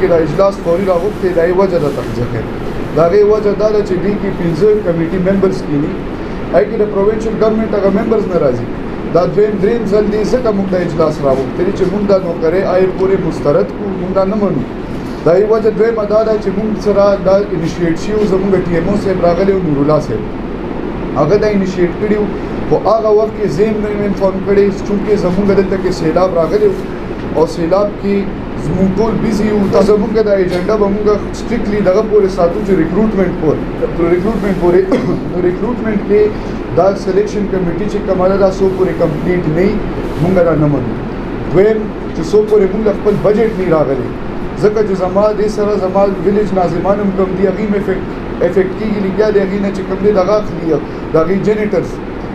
کې د اجلاس فوري راغوښتې د وجه د تخځخه د هغې وجه دا ده چې دې کې 15 کمیټي ممبرز کینی هغې کې د پروینشل ګورنمنټ هغه ممبرز نه راځي دا دریم ځل دی ځکه موږ د اجلاس راغوښتلي چې موږ د نوکرۍ عاید پورې مسترد کړو موږ دا نه منو د هغې وجه دویمه دا ده چې موږ سره دا انیشیټ شوي زموږ ټي ایم او صاحب راغلی او نورالله صاحب هغه دا انیشیټ کړي خو هغه وخت کې زه هم نه انفارم کړی چونکې زموږ دلته کې سیلاب راغلی او سیلاب کې زموږ ټول بیزي یو زموږ د ایجنډا به موږ سټریکټلی دغه پورې ساتو چې ریکروټمنټ کې دا سلیکشن کمیټي چې کومه ده سو پورې کمپلیټ نه موږ را نه منو دویم چې سو پورې موږ خپل بجټ نه راغلی ځکه چې زما دې سره زما ویلیج ناظمان هم کم دي هغې افیکټ کېږي لګیا د هغې نه چې کوم دی دغه اخلي د هغې جنیټرز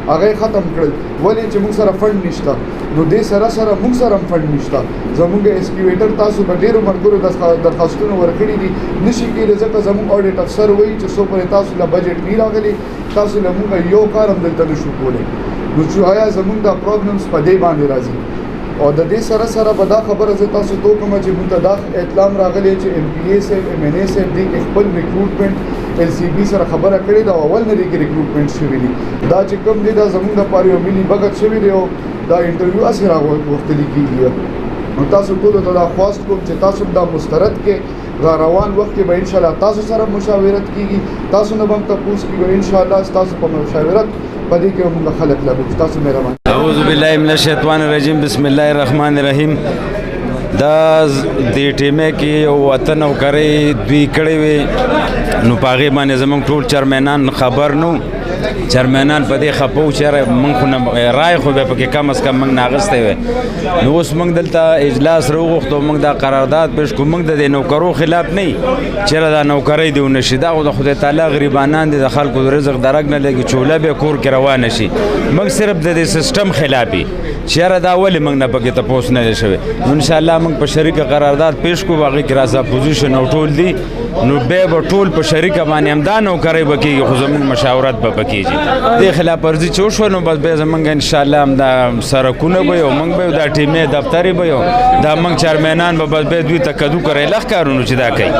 هغه ختم کړل ولې چې موږ سره فند نشته نو دې سره موږ سره هم فند نشته زموږ اسکیویټر تاسو په ډېرو ملګرو درخواستونه ورکړي دي نشي کېدی ځکه زموږ اډیټ افسر وایي چې څو پورې تاسو له بجټ نه راغلی تاسو له موږ یو کار هم دلته نشو کولی نو چې آیا زموږ دا پرابلمس په دې باندې راځي او د دې سره به دا خبره زه تاسو ته کوم چې موږ ته دا اطلاع راغلی چې ایم پی ای صاحب ایم ان ای صاحب دې خپل ریکروټمنټ ال سی بي سره خبره کړې دا اول نه دی کې ریکروټمنټ شوی دی دا چې کوم دی دا زموږ لپاره یو ملي بغت شوی دی او دا انټرویو اسی راغوښتل کېږي نو تاسو ټول ته دا خواست کوم چې تاسو دا مسترد کې روان وخت کې به ان شاء الله تاسو سره مشاورت کیږي تاسو نه هم تاسو کې ان شاء الله تاسو په مشاورت پدې کې موږ خلک لګو تاسو مهربان اعوذ بالله من الشیطان الرجیم بسم الله الرحمن الرحیم دا دې ټیمه کې وطن او کرے دوی کړي وي نو پاغي باندې زمونږ ټول چرمنان خبر نو چرمنان په دې خپو چې مونږ خو رائے خو به پکې کم از کم مونږ ناغسته وي نو اوس مونږ دلته اجلاس وروغختو مونږ دا قرارداد پېښ کوم مونږ د نوکرو خلاف نه چیرې دا نوکرۍ دی نشي دا خو د خدای تعالی غریبانان دي د خلکو د رزق درک نه لګي چوله به کور کې روان شي مونږ صرف د دې سیستم خلافي چیرې دا ولې مونږ نه پکې تاسو نه شوي ان شاء الله مونږ په شریکه قرارداد پېښ کو باغی کې راځه پوزیشن او ټول دی نو به ټول په شریکه باندې هم دا نوکرۍ بکیږي خو زموږ مشاورت به پکېږي د خلاف ورزي چې وشو نو بس به زمونږ ان شاء الله هم دا سرکونه به یو مونږ به دا ټیمې دفترې به یو دا مونږ چرمنان به بس به دوی تکدو کوي لخ کارونه چې دا کوي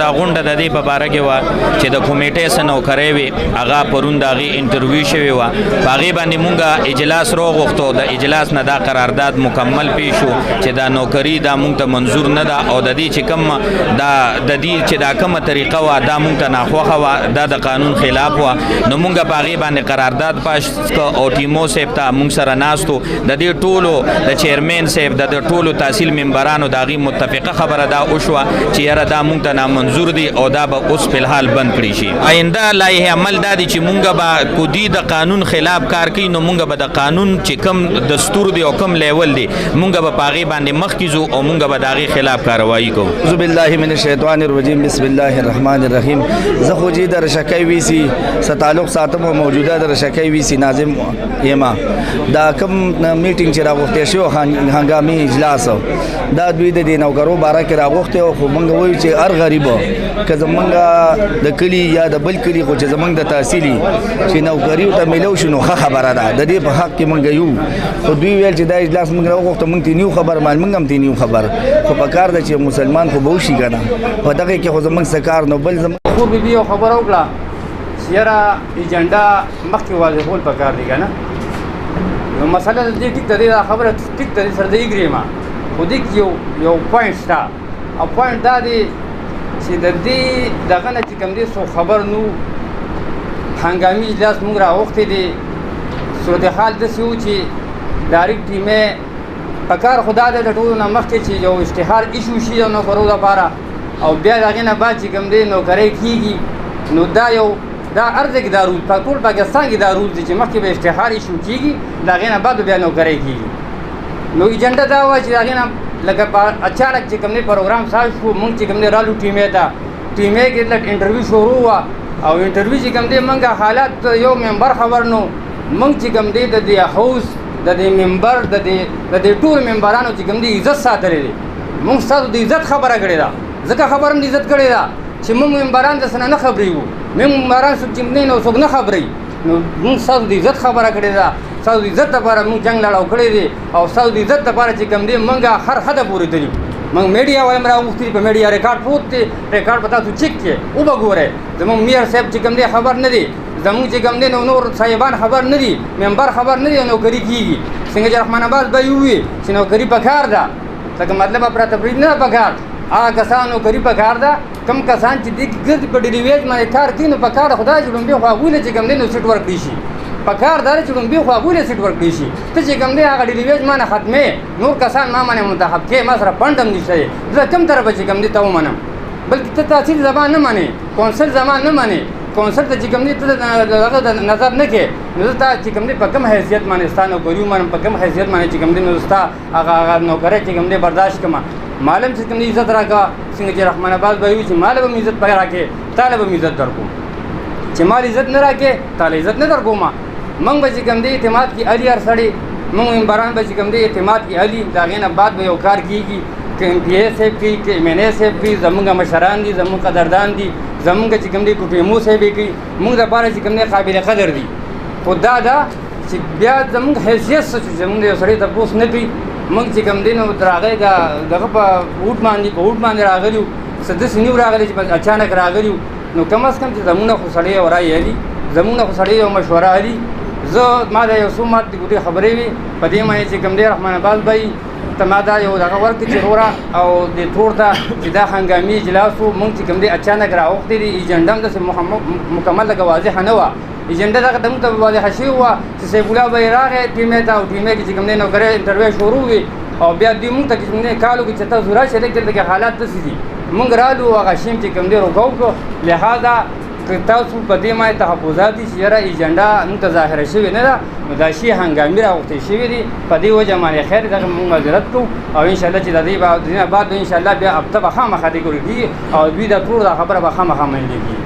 دا غونډه د دې په باره کې وه چې د کمیټې څه نوکرۍ وي هغه پرون د هغې انټرویو شوې وه په هغې باندې مونږ اجلاس راوغوښتو د اجلاس نه دا قرارداد مکمل پېښ شو چې دا نوکري دا مونږ ته منظور نه ده او د دې چې کوم دا د دې چې دا کومه طریقه وه دا مونږ ته ناخوښه وه دا د قانون خلاف وه نو مونږ په هغې باندې قرارداد پاش او ټیمو صاحب ته مونږ سره ناستو د دې ټولو د چیرمین صاحب د ټولو تحصیل ممبرانو د هغې متفقه خبره دا وشوه چې یاره دا مونږ ته نامنظور دي او دا به اوس فلحال بند کړي شي آینده لایحه عمل دا دی چې مونږ به کودي د قانون خلاف کار کوي نو مونږ به د قانون چې کوم دستور دی او کوم لیول دی مونږ به په هغې باندې مخکې ځو او مونږ به د هغې خلاف کاروایي کوو اعوذ بالله من الشیطان الرجیم بسم الله الرحمن الرحیم زه خو چې د رشکۍ وي سي سره تعلق ساتم او موجوده د رشکۍ وي سي ناظم یما دا کوم میټینګ چې راغوښتی شو هنګامي اجلاس دا دوی د دې نوکرو باره کې راغوښتی او خو موږ وایو چې هر غریب که زمونږ د کلي یا د بل کلي خو چې زمونږ د تحصیلي چې نوکري ورته میلو شو نو ښه خبره ده د دې په حق کې موږ یو خو دوی ویل چې دا اجلاس موږ راوغوښته موږ ته نیو خبر موږ هم ته نیو خبر خو په کار ده چې مسلمان خو به وشي که نه په دغې کې خو زمونږ څه کار نو بل زمونږ خو بي یو خبره وکړه چې یاره ایجنډا مخکې واضحول پکار دی که نه نو مسله د دې ټیک ته دی دا خبره ټیک ته دی سره د اګریم خو دې کې یو پوینټ شته او پوینټ دا دی چې د دې دغه نه چې کوم دی څوک خبر نو هنګامي اجلاس موږ راوښتی دی صورتحال داسې و چې ډایرکټ ټیمې په کار خو دا دی د ټولو نه مخکې چې یو اشتهار ایشو شي د نوکرو لپاره او بیا د هغې نه بعد چې کوم دی نوکرۍ کېږي نو دا یو دا هر ځای کې دا رول په ټول پاکستان کې دا رول دی چې مخکې به اشتهار ایشو کېږي د هغې نه بعد بیا نوکرۍ کېږي نو ایجنډا دا وه چې د هغې نه لکه اچانک چې کوم دی پروګرام ساز شو مونږ چې کوم دی رالو ټیمې ته ټیمې کې لږ انټرویو شروع وه او انټرویو چې کوم دی مونږ حالات یو ممبر خبر نو مونږ چې کوم دی د دې هاوس د دې ممبر د دې ټول ممبرانو چې کوم دی عزت ساتلی دی مونږ ستاسو د عزت خبره کړې ده ځکه خبره د عزت کړې ده چې مونږ ممبران د څه نه خبرې وو مونږ ممبران څوک چې نه څوک نه خبرې نو مونږ ستاسو د عزت خبره کړې ده ستاسو د عزت لپاره مونږ جنګ لړاو کړی دی او ستاسو د عزت لپاره چې کوم دی مونږ هر حده پورې تللي موږ میډیا والا هم راغوښتي په میډیا ریکارډ پروت دی ریکارډ به تاسو چیک کړئ وبګورئ زموږ میر صاحب چې کوم دی خبر نه دی زموږ چې کوم دی نور صاحبان خبر نه دي ممبر خبر نه دی نوکري کېږي څنګه چې رحمان آباد به ووي چې نوکري پکار ده لکه مطلب پراته برید نه پکار هغه کسان نوکري پکار ده کم کسان چې دې ګرد په ډیلیویج باندې کار کوي نو پکار خدای چې لومبي خو هغوی چې کوم دی نو سیټ ورکړي شي پکار دا چې لومبي خو هغوی سیټ ورکړي شي ته چې کوم دی هغه ډیلیویج باندې ختمې نور کسان ما باندې منتخب کې ما سره فنډ هم نشته زه کوم طرفه چې کوم دی ته ومنم بلکې ته تحصیل زبان نه منې کونسل زبان نه منې کونسل ته چې کوم دی ته نظر نه کې نو ته چې کوم دی په کوم حیثیت باندې ستا نوکري ومنم په کوم حیثیت باندې چې کوم دی نو ستا هغه نوکری چې کوم دی برداشت کړم معلم چې کوم دی عزت راکړه څنګه چې رحمان آباد به وي چې مال به مې عزت پکې راکړې تاله به مې عزت درکوم چې مال عزت نه راکړې تاله عزت نه درکوم موږ به چې کوم دی اعتماد کې علي هر سړی موږ ممبران به چې کوم دی اعتماد کې علي د هغې نه بعد به یو کار کېږي که ایم پی اے صاحب کوي که ایم این اے صاحب کوي زمونږ مشران دي زمونږ قدردان دي زمونږ چې کوم دی کوټیمو صاحب یې کوي موږ دپاره چې کوم دی قابل قدر دي خو دا ده چې بیا زمونږ حیثیت څه چې زمونږ د یو سړي تپوس نه کوي موږ چې کوم دی نو تر هغې دغه په ووټ باندې راغلي وو څه داسې نه وو راغلی چې اچانک راغلي وو نو کم از کم چې زمونږ نه خو سړی یو رایې علي زمونږ نه خو سړی یو مشوره علي زه ما دا یو څو مات د ګوتې خبرې وي په دې باندې چې کوم دی رحمان آباد به ته ما دا یو دغه ورکړي چې وروره او د تور ته چې دا هنګامي اجلاس وو موږ چې کوم دی اچانک راوښتې دي ایجنډه هم داسې مکمل لکه واضحه نه وه ایجنډه دغه موږ ته واضحه شوې وه چې سیف الله به یې راغی ټیمې ته او ټیمې کې چې کوم دی نوکرۍ انټرویو شروع وي او بیا دوی موږ ته چې کوم دی کال وکړي چې تاسو راشئ دلته کې حالات داسې دي موږ رالو هغه شیم چې کوم دی روکو کړو لهذا که تاسو په دې باندې تحفظات دي چې یاره ایجنډه موږ ته ظاهره شوې نه ده نو دا شی هنګامي راغوښتې شوي دي په دې وجه باندې خیر دغه موږ معذرت کوو او انشاءالله چې د دې نه بعد به انشاءالله بیا هفته به خامخا دې کړو کېږي او دوی دا ټول دا خبره به خامخا منلې کېږي